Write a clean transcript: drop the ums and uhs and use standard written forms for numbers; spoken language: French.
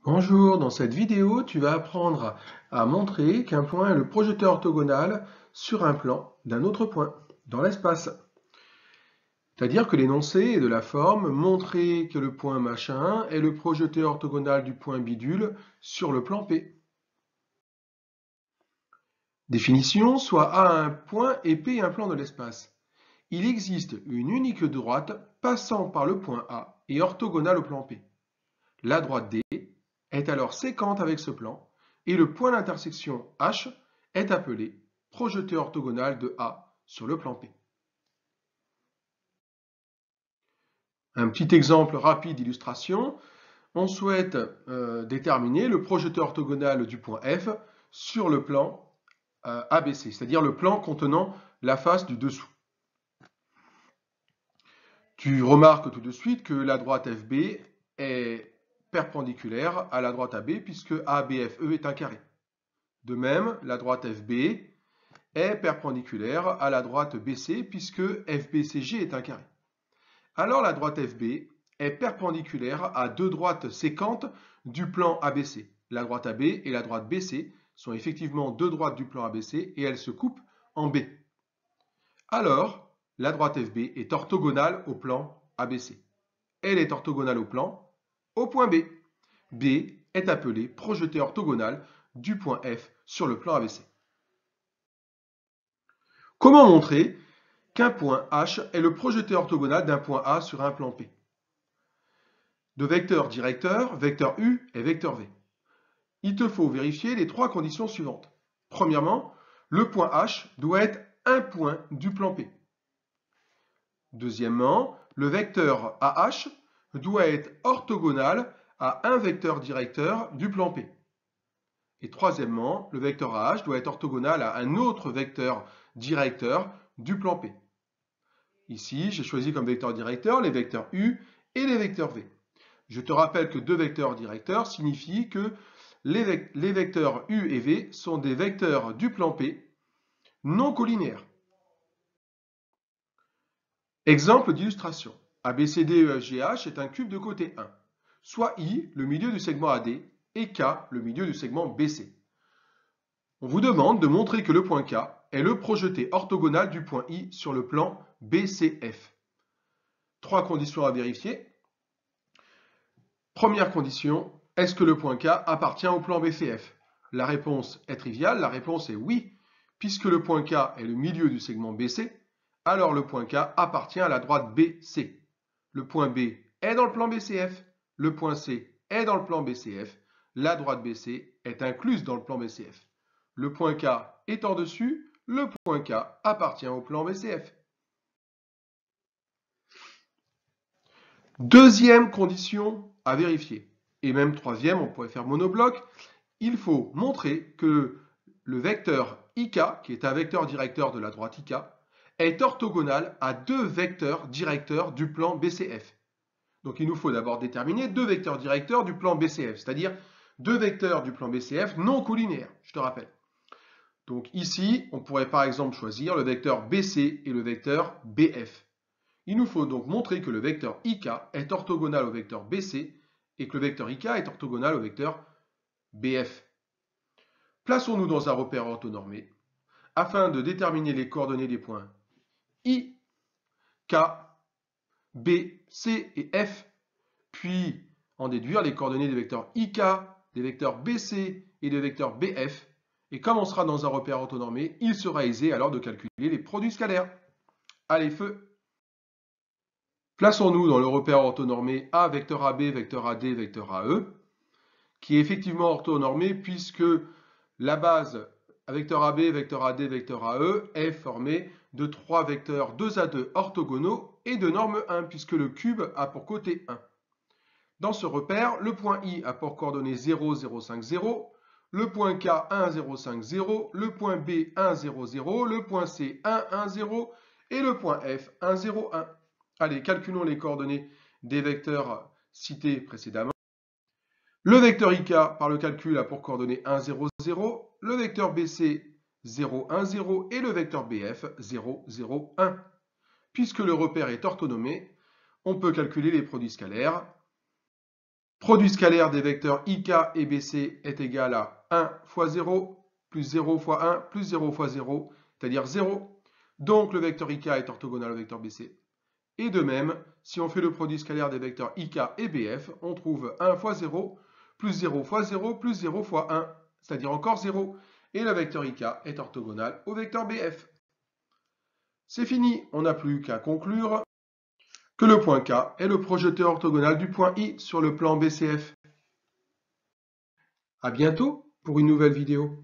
Bonjour, dans cette vidéo, tu vas apprendre à montrer qu'un point est le projeteur orthogonal sur un plan d'un autre point dans l'espace. C'est-à-dire que l'énoncé est de la forme montrer que le point machin est le projeteur orthogonal du point bidule sur le plan P. Définition, soit A un point et P un plan de l'espace. Il existe une unique droite passant par le point A et orthogonale au plan P. La droite D est alors séquente avec ce plan et le point d'intersection H est appelé projeteur orthogonal de A sur le plan P. Un petit exemple rapide d'illustration, on souhaite déterminer le projeteur orthogonal du point F sur le plan ABC, c'est-à-dire le plan contenant la face du dessous. Tu remarques tout de suite que la droite FB est perpendiculaire à la droite AB puisque ABFE est un carré. De même, la droite FB est perpendiculaire à la droite BC puisque FBCG est un carré. Alors la droite FB est perpendiculaire à deux droites séquentes du plan ABC. La droite AB et la droite BC sont effectivement deux droites du plan ABC et elles se coupent en B. Alors, la droite FB est orthogonale au plan ABC. Elle est orthogonale au point B. B est appelé projeté orthogonal du point F sur le plan ABC. Comment montrer qu'un point H est le projeté orthogonal d'un point A sur un plan P? De vecteur directeur, vecteur U et vecteur V. Il te faut vérifier les trois conditions suivantes. Premièrement, le point H doit être un point du plan P. Deuxièmement, le vecteur AH doit être orthogonal à un vecteur directeur du plan P. Et troisièmement, le vecteur AH doit être orthogonal à un autre vecteur directeur du plan P. Ici, j'ai choisi comme vecteur directeur les vecteurs U et les vecteurs V. Je te rappelle que deux vecteurs directeurs signifient que les vecteurs U et V sont des vecteurs du plan P non collinéaires. Exemple d'illustration. ABCDEFGH est un cube de côté 1. Soit I, le milieu du segment AD, et K, le milieu du segment BC. On vous demande de montrer que le point K est le projeté orthogonal du point I sur le plan BCF. Trois conditions à vérifier. Première condition, est-ce que le point K appartient au plan BCF? La réponse est triviale, la réponse est oui. Puisque le point K est le milieu du segment BC, alors le point K appartient à la droite BC. Le point B est dans le plan BCF, le point C est dans le plan BCF, la droite BC est incluse dans le plan BCF. Le point K étant dessus, le point K appartient au plan BCF. Deuxième condition à vérifier, et même troisième, on pourrait faire monobloc, il faut montrer que le vecteur IK, qui est un vecteur directeur de la droite IK, est orthogonal à deux vecteurs directeurs du plan BCF. Donc il nous faut d'abord déterminer deux vecteurs directeurs du plan BCF, c'est-à-dire deux vecteurs du plan BCF non collinéaires, je te rappelle. Donc ici, on pourrait par exemple choisir le vecteur BC et le vecteur BF. Il nous faut donc montrer que le vecteur IK est orthogonal au vecteur BC et que le vecteur IK est orthogonal au vecteur BF. Plaçons-nous dans un repère orthonormé afin de déterminer les coordonnées des points I, K, B, C et F, puis en déduire les coordonnées des vecteurs IK, des vecteurs BC et des vecteurs BF. Et comme on sera dans un repère orthonormé, il sera aisé alors de calculer les produits scalaires. Allez, feu! Plaçons-nous dans le repère orthonormé A, vecteur AB, vecteur AD, vecteur AE, qui est effectivement orthonormé puisque la base vecteur AB, vecteur AD, vecteur AE est formée de trois vecteurs 2 à 2 orthogonaux et de norme 1 puisque le cube a pour côté 1. Dans ce repère, le point I a pour coordonnées 0, 0, 5, 0, le point K 1, 0, 5, 0, le point B 1, 0, 0, le point C 1, 1, 0 et le point F 1, 0, 1. Allez, calculons les coordonnées des vecteurs cités précédemment. Le vecteur IK, par le calcul, a pour coordonnées 1, 0, 0, le vecteur BC 0, 1, 0 et le vecteur BF 0, 0, 1. Puisque le repère est orthonormé, on peut calculer les produits scalaires. produit scalaire des vecteurs IK et BC est égal à 1 fois 0, plus 0 fois 1, plus 0 fois 0, c'est-à-dire 0. Donc le vecteur IK est orthogonal au vecteur BC. Et de même, si on fait le produit scalaire des vecteurs IK et BF, on trouve 1 fois 0, plus 0 fois 0, plus 0 fois 1, c'est-à-dire encore 0. Et le vecteur IK est orthogonal au vecteur BF. C'est fini, on n'a plus qu'à conclure que le point K est le projeteur orthogonal du point I sur le plan BCF. À bientôt pour une nouvelle vidéo.